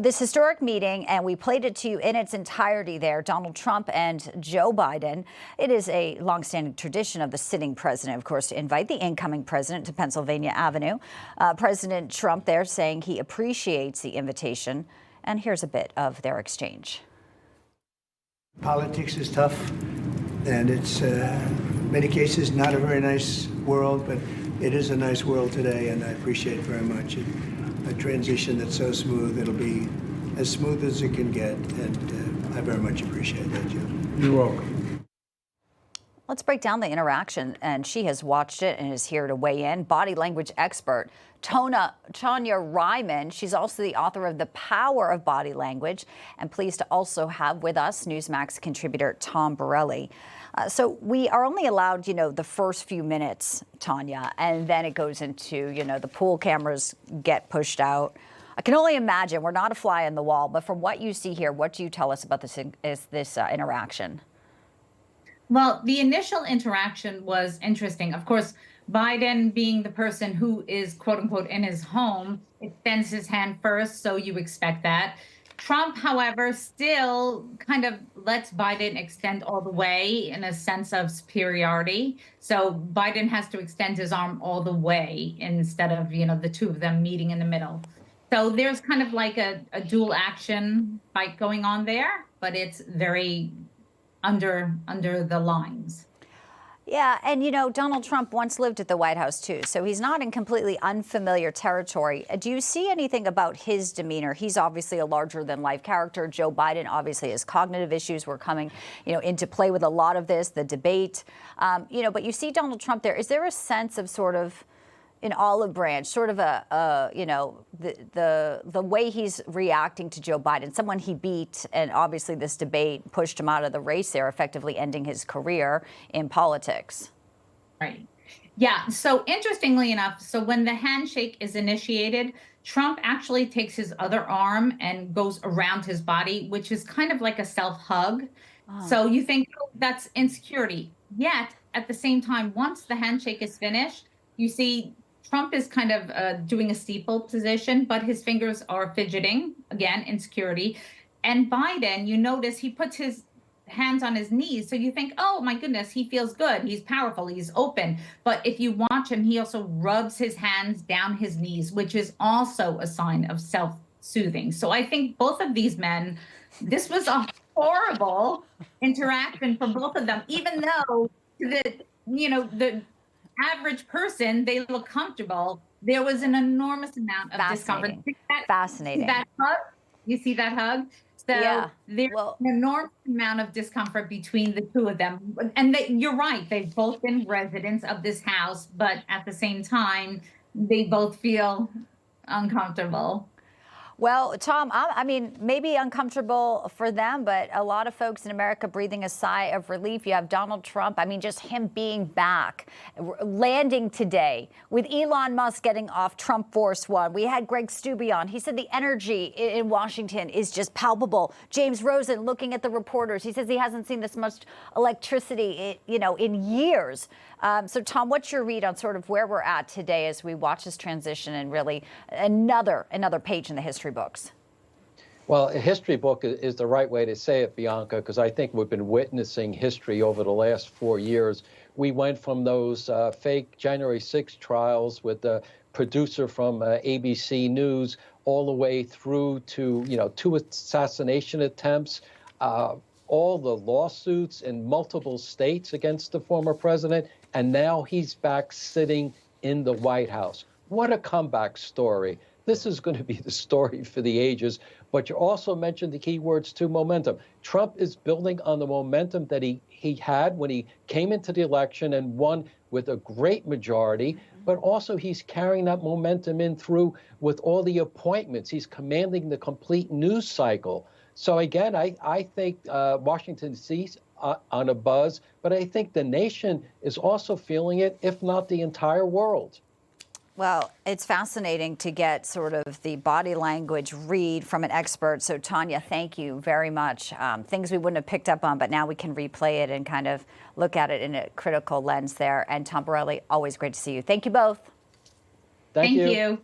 This historic meeting, and we played it to you in its entirety there, Donald Trump and Joe Biden. It is a longstanding tradition of the sitting president, of course, to invite the incoming president to Pennsylvania Avenue. President Trump there saying he appreciates the invitation. And here's a bit of their exchange. Politics is tough, and it's in many cases not a very nice world, but it is a nice world today, and I appreciate very much a transition that's so smooth. It'll be as smooth as it can get, and I very much appreciate that, Joe. You're welcome. Let's break down the interaction, and she has watched it and is here to weigh in. Body language expert Tonya Reiman. She's also the author of The Power of Body Language, and pleased to also have with us Newsmax contributor Tom Borelli. So we are only allowed, the first few minutes, Tonya, and then it goes into, the pool cameras get pushed out. I can only imagine, we're not a fly on the wall, but from what you see here, what do you tell us about this interaction? Well, the initial interaction was interesting. Of course, Biden, being the person who is, quote unquote, in his home, extends his hand first, so you expect that. Trump, however, still kind of lets Biden extend all the way in a sense of superiority. So Biden has to extend his arm all the way instead of, the two of them meeting in the middle. So there's kind of like a dual action fight going on there, but it's very under the lines. Yeah, and Donald Trump once lived at the White House too, so he's not in completely unfamiliar territory. Do you see anything about his demeanor? He's obviously a larger-than-life character. Joe Biden obviously has cognitive issues. We're coming, into play with a lot of this, the debate. But you see Donald Trump there. Is there a sense of sort of an olive branch, sort of the way he's reacting to Joe Biden, someone he beat, and obviously this debate pushed him out of the race there, effectively ending his career in politics? Right. Yeah. So interestingly enough, so when the handshake is initiated, Trump actually takes his other arm and goes around his body, which is kind of like a self-hug. Oh. So you think, oh, that's insecurity. Yet, at the same time, once the handshake is finished, you see Trump is kind of doing a steeple position, but his fingers are fidgeting, again, insecurity. And Biden, you notice he puts his hands on his knees. So you think, oh, my goodness, he feels good. He's powerful. He's open. But if you watch him, he also rubs his hands down his knees, which is also a sign of self-soothing. So I think both of these men, this was a horrible interaction for both of them, even though the average person, they look comfortable. There was an enormous amount of discomfort. Fascinating. That hug? You see that hug? So yeah. There's an enormous amount of discomfort between the two of them. And you're right, they've both been residents of this house, but at the same time, they both feel uncomfortable. Well, Tom, I mean, maybe uncomfortable for them, but a lot of folks in America breathing a sigh of relief. You have Donald Trump. I mean, just him being back, landing today with Elon Musk getting off Trump Force One. We had Greg Steube on. He said the energy in Washington is just palpable. James Rosen looking at the reporters. He says he hasn't seen this much electricity, in years. So, Tom, what's your read on sort of where we're at today as we watch this transition and really another page in the history books? Well, a history book is the right way to say it, Bianca, because I think we've been witnessing history over the last 4 years. We went from those fake January 6 trials with the producer from ABC News all the way through to, 2 assassination attempts, all the lawsuits in multiple states against the former president, and now he's back sitting in the White House. What a comeback story. This is going to be the story for the ages. But you also mentioned the key words too, momentum. Trump is building on the momentum that he had when he came into the election and won with a great majority, but also he's carrying that momentum in through with all the appointments. He's commanding the complete news cycle. So again, I think Washington D.C. on a buzz, but I think the nation is also feeling it, if not the entire world. Well, it's fascinating to get sort of the body language read from an expert. So, Tonya, thank you very much. Things we wouldn't have picked up on, but now we can replay it and kind of look at it in a critical lens there. And Tom Borelli, always great to see you. Thank you both. Thank you.